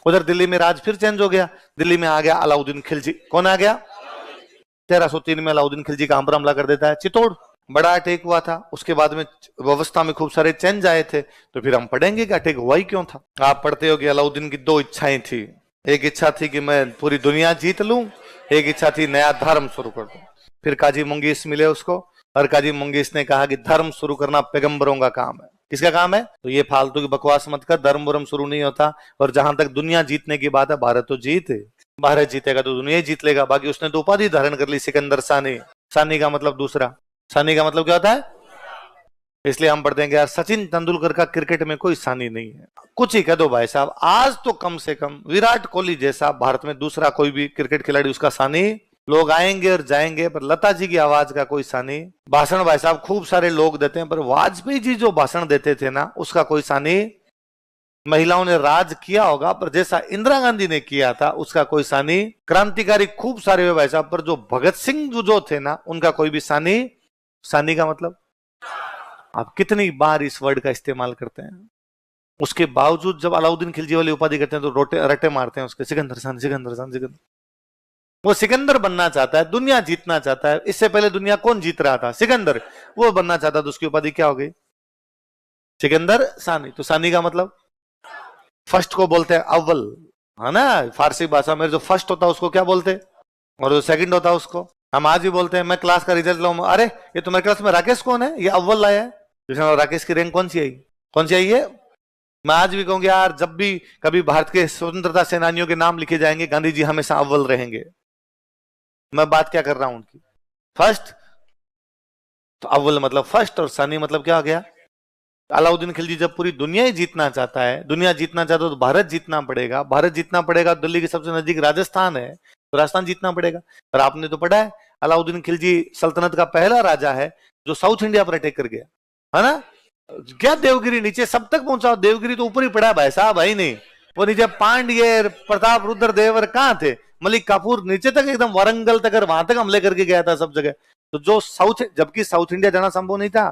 उधर दिल्ली में राज फिर चेंज हो गया, दिल्ली में आ गया अलाउद्दीन खिलजी। कौन आ गया? 1303 में अलाउद्दीन खिलजी कहां पर हमला कर देता है? चित्तौड़। बड़ा अटैक हुआ था, उसके बाद में व्यवस्था में खूब सारे चेंज आए थे। तो फिर हम पढ़ेंगे कि अटैक हुआ ही क्यों था। आप पढ़ते हो कि अलाउद्दीन की दो इच्छाएं थी। एक इच्छा थी कि मैं पूरी दुनिया जीत लूं, एक इच्छा थी नया धर्म शुरू कर दूं। फिर काजी मुंगीस मिले उसको, और काजी मुंगीस ने कहा कि धर्म शुरू करना पैगंबरों का काम है। किसका काम है? तो ये फालतू की बकवास मत कर, धर्म वरम शुरू नहीं होता। और जहां तक दुनिया जीतने की बात है, भारत तो जीते, भारत जीतेगा तो दुनिया ही जीत लेगा। बाकी उसने तो उपाधि धारण कर ली, सिकंदर सानी। सानी का मतलब दूसरा, सानी का मतलब क्या होता है? इसलिए हम पढ़ते हैं कि यार सचिन तेंदुलकर का क्रिकेट में कोई सानी नहीं है। कुछ ही कह दो भाई साहब, आज तो कम से कम विराट कोहली जैसा भारत में दूसरा कोई भी क्रिकेट खिलाड़ी उसका सानी। लोग आएंगे और जाएंगे, पर लता जी की आवाज का कोई सानी। भाषण भाई साहब खूब सारे लोग देते हैं, पर वाजपेयी जी जो भाषण देते थे ना, उसका कोई सानी। महिलाओं ने राज किया होगा, पर जैसा इंदिरा गांधी ने किया था उसका कोई सानी। क्रांतिकारी खूब सारे हुए भाई साहब, पर जो भगत सिंह जो थे ना, उनका कोई भी सानी। सानी का मतलब आप कितनी बार इस वर्ड का इस्तेमाल करते हैं, उसके बावजूद जब अलाउद्दीन खिलजी वाली उपाधि करते हैं तो रोटे रटे मारते हैं उसके, सिकंदर खान, सिकंदर खान, सिकंदर। वो सिकंदर बनना चाहता है, दुनिया जीतना चाहता है। इससे पहले दुनिया कौन जीत रहा था? सिकंदर। वो बनना चाहता, तो उसकी उपाधि क्या हो गई? सिकंदर सानी। तो सानी का मतलब फर्स्ट को बोलते हैं अव्वल, है ना? फारसी भाषा में जो फर्स्ट होता है उसको क्या बोलते हैं, और जो सेकंड होता है उसको हम आज भी बोलते हैं। मैं क्लास का रिजल्ट लाऊं, अरे ये तुम्हारे क्लास में राकेश कौन है? ये अव्वल लाया है। राकेश की रैंक कौन सी आई? कौन सी आई है? मैं आज भी कहूंगी यार, जब भी कभी भारत के स्वतंत्रता सेनानियों के नाम लिखे जाएंगे, गांधी जी हमेशा अव्वल रहेंगे। मैं बात क्या कर रहा हूं उनकी, फर्स्ट। तो अव्वल मतलब फर्स्ट, और सानी मतलब क्या आ गया? अलाउद्दीन खिलजी जब पूरी दुनिया ही जीतना चाहता है, दुनिया जीतना चाहता है तो भारत जीतना पड़ेगा, भारत जीतना पड़ेगा। दिल्ली के सबसे नजदीक राजस्थान है, तो राजस्थान जीतना पड़ेगा। और आपने तो पढ़ा है, अलाउद्दीन खिलजी सल्तनत का पहला राजा है जो साउथ इंडिया पर अटैक कर गया, है ना? क्या देवगिरी नीचे सब तक पहुंचा? देवगिरी तो ऊपर ही पड़ा भाई साहब, भाई नहीं। वो नीचे पांड्य, प्रताप रुद्र देवर कहां थे? मलिक काफूर नीचे तक एकदम वारंगल तक, वहां तक हमले करके गया था सब जगह। तो जो साउथ, जबकि साउथ इंडिया जाना संभव नहीं था।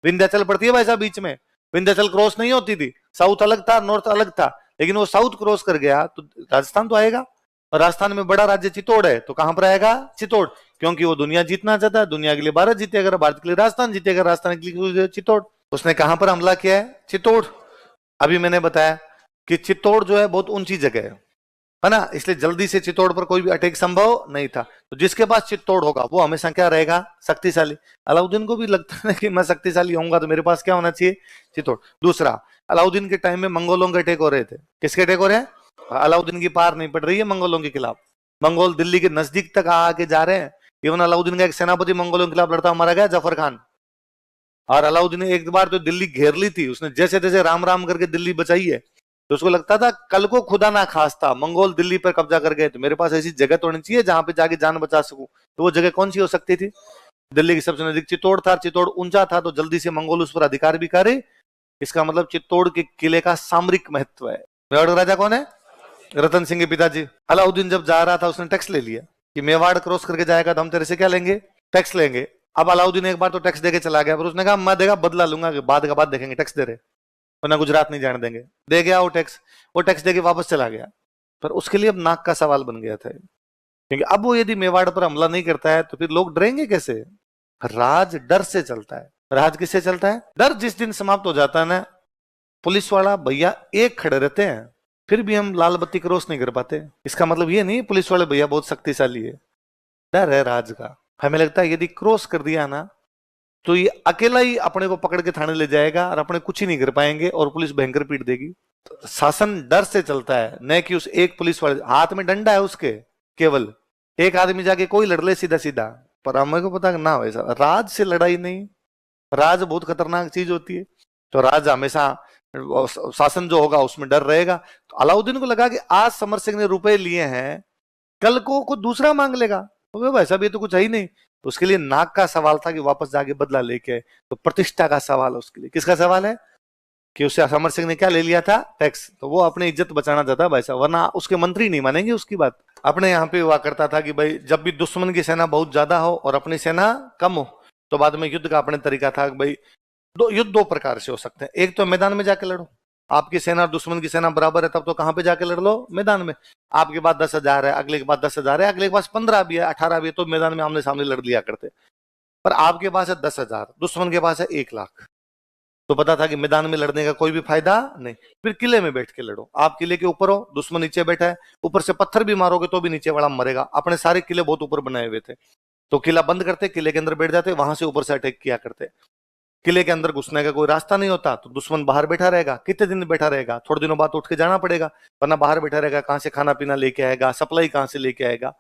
विंध्याचल पड़ती है भाई साहब बीच में, विंध्याचल क्रॉस नहीं होती थी। साउथ अलग था, नॉर्थ अलग था, लेकिन वो साउथ क्रॉस कर गया तो राजस्थान तो आएगा। और राजस्थान में बड़ा राज्य चित्तौड़ है, तो कहां पर आएगा? चित्तौड़। क्योंकि वो दुनिया जीतना चाहता है, दुनिया के लिए भारत जीतेगा, भारत के लिए राजस्थान जीतेगा, राजस्थान के लिए चित्तौड़। उसने कहां पर हमला किया है? चित्तौड़। अभी मैंने बताया कि चित्तौड़ जो है बहुत ऊंची जगह है ना, इसलिए जल्दी से चित्तौड़ पर कोई भी अटैक संभव नहीं था। तो जिसके पास चित्तौड़ होगा वो हमेशा क्या रहेगा? शक्तिशाली। अलाउद्दीन को भी लगता है कि मैं शक्तिशाली होऊंगा तो मेरे पास क्या होना चाहिए? चित्तौड़। दूसरा, अलाउद्दीन के टाइम में मंगोलों के अटैक हो रहे थे। किसके अटैक हो रहे हैं? अलाउद्दीन की पार नहीं पड़ रही है मंगोलों के खिलाफ। मंगोल दिल्ली के नजदीक तक आके जा रहे हैं। इवन अलाउद्दीन का एक सेनापति मंगोलों के खिलाफ लड़ता मारा गया, जफर खान। और अलाउद्दीन ने एक बार तो दिल्ली घेर ली थी, उसने जैसे तैसे राम राम करके दिल्ली बचाई है। तो उसको लगता था कल को खुदा ना खास्ता मंगोल दिल्ली पर कब्जा कर गए तो मेरे पास ऐसी जगह तो होनी चाहिए जहां पे जाके जान बचा सकूं। तो वो जगह कौन सी हो सकती थी? दिल्ली की सबसे नजदीक चित्तौड़ था। चित्तौड़ ऊंचा था तो जल्दी से मंगोल उस पर अधिकार भी करे। इसका मतलब चित्तौड़ के किले का सामरिक महत्व है। मेवाड़ राजा कौन है? रतन सिंह के पिताजी। अलाउद्दीन जब जा रहा था उसने टैक्स ले लिया कि मेवाड़ क्रॉस करके जाएगा तो हम तेरे से क्या लेंगे? टैक्स लेंगे। अब अलाउद्दीन एक बार तो टैक्स देके चला गया, पर उसने कहा मैं देगा बदला लूंगा, बाद का बात देखेंगे, टैक्स दे रहे वरना गुजरात नहीं जाने देंगे। दे गया वो टैक्स देके वापस चला गया। पर उसके लिए अब नाक का सवाल बन गया था, क्योंकि अब वो यदि मेवाड़ पर हमला नहीं करता है तो फिर लोग डरेंगे कैसे? राज डर से चलता है। राज किससे चलता है? डर जिस दिन समाप्त हो जाता है ना, पुलिस वाला भैया एक खड़े रहते हैं फिर भी हम लाल बत्ती क्रॉस नहीं कर पाते। इसका मतलब ये नहीं पुलिस वाले भैया बहुत शक्तिशाली है, डर है राज का। हमें लगता है यदि क्रॉस कर दिया ना तो ये अकेला ही अपने को पकड़ के थाने ले जाएगा और अपने कुछ ही नहीं कर पाएंगे और पुलिस भयंकर पीट देगी। तो शासन डर से चलता है, न कि उस एक पुलिस वाले हाथ में डंडा है उसके, केवल एक आदमी जाके कोई लड़ ले सीधा सीधा। पर हमें को पता ना वैसा राज से लड़ाई नहीं, राज बहुत खतरनाक चीज होती है। तो राज हमेशा शासन जो होगा उसमें डर रहेगा। तो अलाउद्दीन को लगा कि आज समर सिंह ने रुपए लिए हैं, कल को कुछ दूसरा मांग लेगा, तो भाई साहब ये तो कुछ है ही नहीं। तो उसके लिए नाक का सवाल था कि वापस जाके बदला लेके। तो प्रतिष्ठा का सवाल है उसके लिए। किसका सवाल है? कि उससे समर सिंह ने क्या ले लिया था? टैक्स। तो वो अपनी इज्जत बचाना चाहता है भाई साहब, वरना उसके मंत्री नहीं मानेंगे उसकी बात। अपने यहाँ पे हुआ करता था कि भाई जब भी दुश्मन की सेना बहुत ज्यादा हो और अपनी सेना कम हो तो बाद में युद्ध का अपने तरीका था। भाई युद्ध दो प्रकार से हो सकते हैं, एक तो मैदान में जाके लड़ो, आपकी सेना और दुश्मन की सेना बराबर है, तब तो कहां पे जाके लड़ लो, मैदान में। आपके पास 10,000 है, अगले के पास 10,000 है, अगले के पास 15 भी है, 18 भी है, तो मैदान में आमने सामने लड़ लिया करते। पर आपके पास है 10,000, दुश्मन के पास है 1,00,000, तो पता था कि मैदान में लड़ने का कोई भी फायदा नहीं। फिर किले में बैठ के लड़ो। आप किले के ऊपर हो, दुश्मन नीचे बैठा है, ऊपर से पत्थर भी मारोगे तो भी नीचे वाला मरेगा। अपने सारे किले बहुत ऊपर बनाए हुए थे, तो किला बंद करते, किले के अंदर बैठ जाते, वहां से ऊपर से अटैक किया करते। किले के अंदर घुसने का कोई रास्ता नहीं होता, तो दुश्मन बाहर बैठा रहेगा। कितने दिन बैठा रहेगा? थोड़े दिनों बाद उठ के जाना पड़ेगा, वरना बाहर बैठा रहेगा, कहां से खाना पीना लेके आएगा, सप्लाई कहां से लेके आएगा।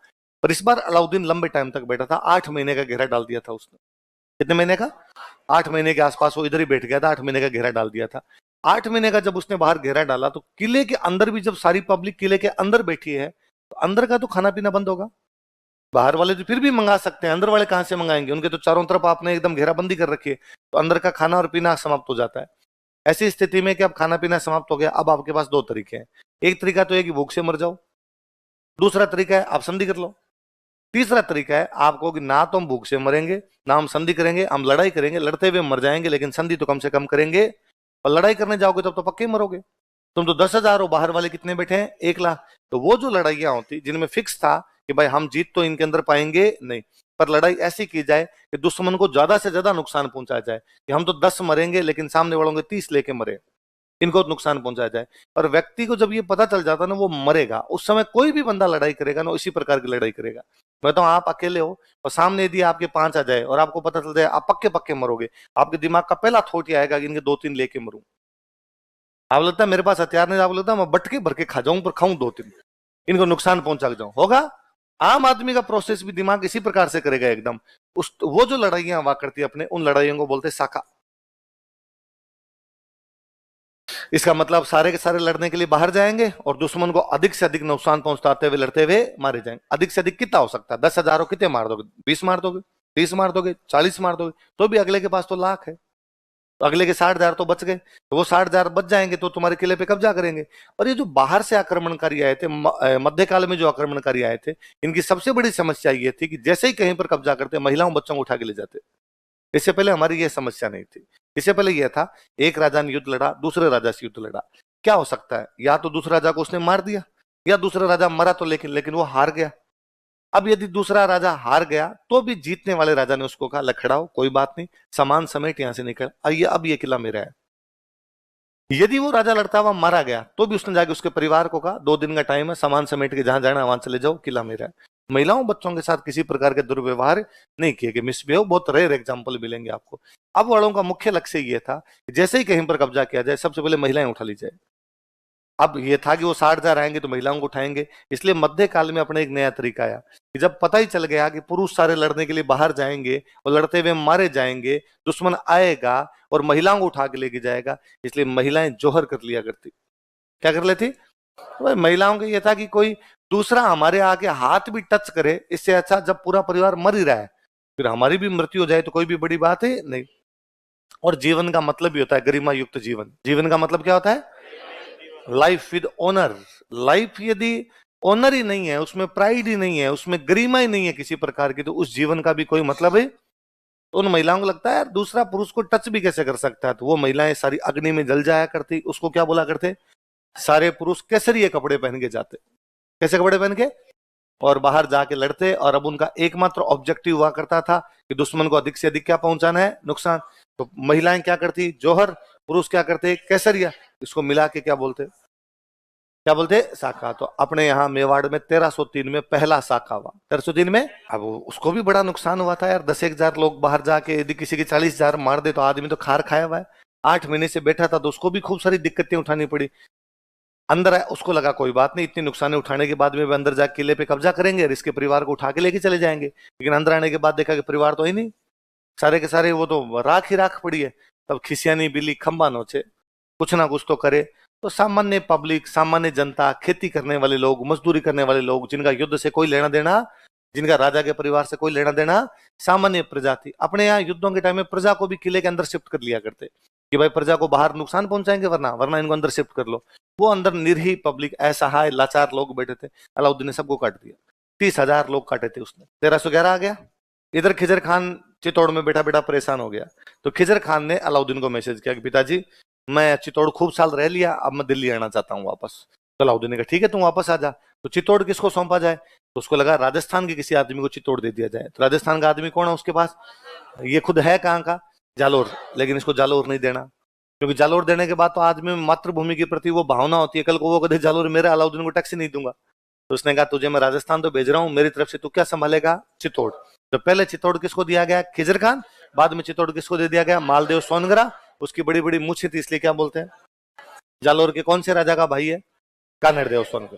पर इस बार अलाउद्दीन लंबे टाइम तक बैठा था, 8 महीने का घेरा डाल दिया था उसने। कितने महीने का? 8 महीने के आसपास वो इधर ही बैठ गया था, 8 महीने का घेरा डाल दिया था। 8 महीने का जब उसने बाहर घेरा डाला, तो किले के अंदर भी जब सारी पब्लिक किले के अंदर बैठी है, तो अंदर का तो खाना पीना बंद होगा। बाहर वाले तो फिर भी मंगा सकते हैं, अंदर वाले कहां से मंगाएंगे? उनके तो चारों तरफ आपने एकदम घेराबंदी कर रखी है, तो अंदर का खाना और पीना समाप्त हो जाता है। ऐसी स्थिति में कि अब खाना पीना समाप्त हो गया, अब आपके पास दो तरीके हैं। एक तरीका तो है कि भूख से मर जाओ, दूसरा तरीका है आप संधि कर लो, तीसरा तरीका है आपको कि ना तो हम भूख से मरेंगे, ना हम संधि करेंगे, हम लड़ाई करेंगे, लड़ते हुए मर जाएंगे, लेकिन संधि तो कम से कम करेंगे। और लड़ाई करने जाओगे तब तो पक्के मरोगे। तुम तो 10,000 हो, बाहर वाले कितने बैठे हैं? 1,00,000। तो वो जो लड़ाइयां होती जिनमें फिक्स था कि भाई हम जीत तो इनके अंदर पाएंगे नहीं, पर लड़ाई ऐसी की जाए कि दुश्मन को ज्यादा से ज्यादा नुकसान पहुंचा जाए, कि हम तो 10 मरेंगे लेकिन सामने वालों के 30 लेके मरे, इनको नुकसान पहुंचाया जाए। और व्यक्ति को जब ये पता चल जाता ना वो मरेगा, उस समय कोई भी बंदा लड़ाई करेगा ना, इसी प्रकार की लड़ाई करेगा। मैं तो आप अकेले हो और सामने यदि आपके 5 आ जाए और आपको पता चल जाए आप पक्के पक्के मरोगे, आपके दिमाग का पहला थॉट ये आएगा कि इनके 2-3 लेके मरूं। आप लगता है मेरे पास हथियार नहीं, आप लगता है मैं बटके भर के खा जाऊं पर खाऊं 2-3, इनको नुकसान पहुंचा जाऊं, होगा? आम आदमी का प्रोसेस भी दिमाग इसी प्रकार से करेगा एकदम। उस वो जो लड़ाइयां हुआ करती है अपने, उन लड़ाइयों को बोलते साका। इसका मतलब सारे के सारे लड़ने के लिए बाहर जाएंगे और दुश्मन को अधिक से अधिक नुकसान पहुंचाते हुए लड़ते हुए मारे जाएंगे। अधिक से अधिक कितना हो सकता है? 10,000 कितने मार दोगे? 20 मार दोगे, 30 मार दोगे, 40 मार दोगे, तो भी अगले के पास तो लाख है, तो अगले के 60,000 तो बच गए। तो वो 60,000 बच जाएंगे तो तुम्हारे किले पे कब्जा करेंगे। और ये जो बाहर से आक्रमणकारी आए थे, मध्यकाल में जो आक्रमणकारी आए थे, इनकी सबसे बड़ी समस्या ये थी कि जैसे ही कहीं पर कब्जा करते, महिलाओं बच्चों को उठा के ले जाते। इससे पहले हमारी ये समस्या नहीं थी। इससे पहले यह था, एक राजा ने युद्ध लड़ा, दूसरे राजा से युद्ध लड़ा, क्या हो सकता है? या तो दूसरे राजा को उसने मार दिया, या दूसरा राजा मरा तो लेकिन लेकिन वो हार गया। अब यदि दूसरा राजा हार गया तो भी जीतने वाले राजा ने उसको कहा लखड़ाओ, कोई बात नहीं, सामान समेट यहां से निकल आइए, अब ये किला मेरा है। यदि वो राजा लड़ता हुआ मारा गया तो भी उसने जाके उसके परिवार को कहा 2 दिन का टाइम है, सामान समेट के जहां जाना वहां चले जाओ, किला मेरा है। महिलाओं बच्चों के साथ किसी प्रकार के दुर्व्यवहार नहीं किए गए, मिसबिहेव बहुत रेयर एग्जाम्पल मिलेंगे आपको। अब वालों का मुख्य लक्ष्य ये था कि जैसे ही कहीं पर कब्जा किया जाए सबसे पहले महिलाएं उठा ली जाए। अब ये था कि वो 60,000 आएंगे तो महिलाओं को उठाएंगे, इसलिए मध्य काल में अपने एक नया तरीका आया कि जब पता ही चल गया कि पुरुष सारे लड़ने के लिए बाहर जाएंगे और लड़ते हुए मारे जाएंगे, दुश्मन आएगा और महिलाओं को उठा के लेके जाएगा, इसलिए महिलाएं जोहर कर लिया करती। क्या कर लेती? तो महिलाओं का ये था कि कोई दूसरा हमारे आके हाथ भी टच करे, इससे अच्छा जब पूरा परिवार मर ही रहा है फिर हमारी भी मृत्यु हो जाए तो कोई भी बड़ी बात है नहीं। और जीवन का मतलब भी होता है गरिमा युक्त जीवन। जीवन का मतलब क्या होता है? Life with honour. लाइफ यदि ऑनर ही नहीं है, उसमें प्राइड ही नहीं है, उसमें गरिमा ही नहीं है किसी प्रकार की, तो उस जीवन का भी कोई मतलब है? तो उन महिलाओं को लगता है यार दूसरा पुरुष को टच भी कैसे कर सकता है, तो वो महिलाएं सारी अग्नि में जल जाया करती। उसको क्या बोला करते? सारे पुरुष केसरिए कपड़े पहन के जाते। कैसे कपड़े पहन के? और बाहर जाके लड़ते। और अब उनका एकमात्र ऑब्जेक्टिव हुआ करता था कि दुश्मन को अधिक से अधिक क्या पहुंचाना है? नुकसान। तो महिलाएं क्या करती? जोहर। पुरुष क्या करते? केसरिया। इसको मिला के क्या बोलते? क्या बोलते? साका। तो अपने यहाँ मेवाड़ में 1303 में पहला साका हुआ। 1303 में अब उसको भी बड़ा नुकसान हुआ था यार। 10,000 लोग बाहर जाके यदि किसी के 40,000 मार दे तो आदमी तो खार खाया हुआ है। 8 महीने से बैठा था तो उसको भी खूब सारी दिक्कतें उठानी पड़ी। अंदर आया, उसको लगा कोई बात नहीं, इतनी नुकसान उठाने के बाद में भी अंदर जाके किले पे कब्जा करेंगे और इसके परिवार को उठा के लेके चले जाएंगे। लेकिन अंदर आने के बाद देखा कि परिवार तो ही नहीं, सारे के सारे वो तो राख ही राख पड़ी है। तब खिसियानी बिल्ली खंबा नोचे, कुछ ना कुछ तो करे। तो सामान्य पब्लिक, सामान्य जनता, खेती करने वाले लोग, मजदूरी करने वाले लोग, जिनका युद्ध से कोई लेना देना, जिनका राजा के परिवार से कोई लेना देना, सामान्य प्रजा थी। अपने यहाँ युद्धों के टाइम में प्रजा को भी किले के अंदर शिफ्ट कर लिया करते कि भाई प्रजा को बाहर नुकसान पहुंचाएंगे, वरना वरना इनको अंदर शिफ्ट कर लो। वो अंदर निरीह पब्लिक, असहाय लाचार लोग बैठे थे। अलाउद्दीन ने सबको काट दिया। 30,000 लोग काटे थे उसने। 1311 आ गया। इधर खिजर खान चित्तौड़ में बैठा बैठा परेशान हो गया। तो खिजर खान ने अलाउद्दीन को मैसेज किया कि पिताजी मैं चित्तौड़ खूब साल रह लिया, अब मैं दिल्ली आना चाहता हूँ वापस। तो अलाउद्दीन ने कहा ठीक है तुम वापस आ जा। तो चित्तौड़ किसको सौंपा जाए? तो उसको लगा राजस्थान के किसी आदमी को चित्तौड़ दे दिया जाए। तो राजस्थान का आदमी कौन है उसके पास? ये खुद है कहाँ का? जालोर। लेकिन इसको जालोर नहीं देना, क्योंकि जालोर देने के बाद तो आदमी में मातृभूमि के प्रति वो भावना होती है, कल को वो कदे जालोर मेरे, अलाउद्दीन को टैक्स ही नहीं दूंगा। तो उसने कहा तुझे मैं राजस्थान तो भेज रहा हूँ, मेरी तरफ से तू क्या संभालेगा? चित्तौड़। तो पहले चित्तौड़ किसको दिया गया? खिजर खान। बाद में चित्तौड़ किसको दे दिया गया? मालदेव सोनगरा। उसकी बड़ी बड़ी मूछें थी इसलिए क्या बोलते हैं? जालोर के कौन से राजा का भाई है? कानड़देव सोनगरा।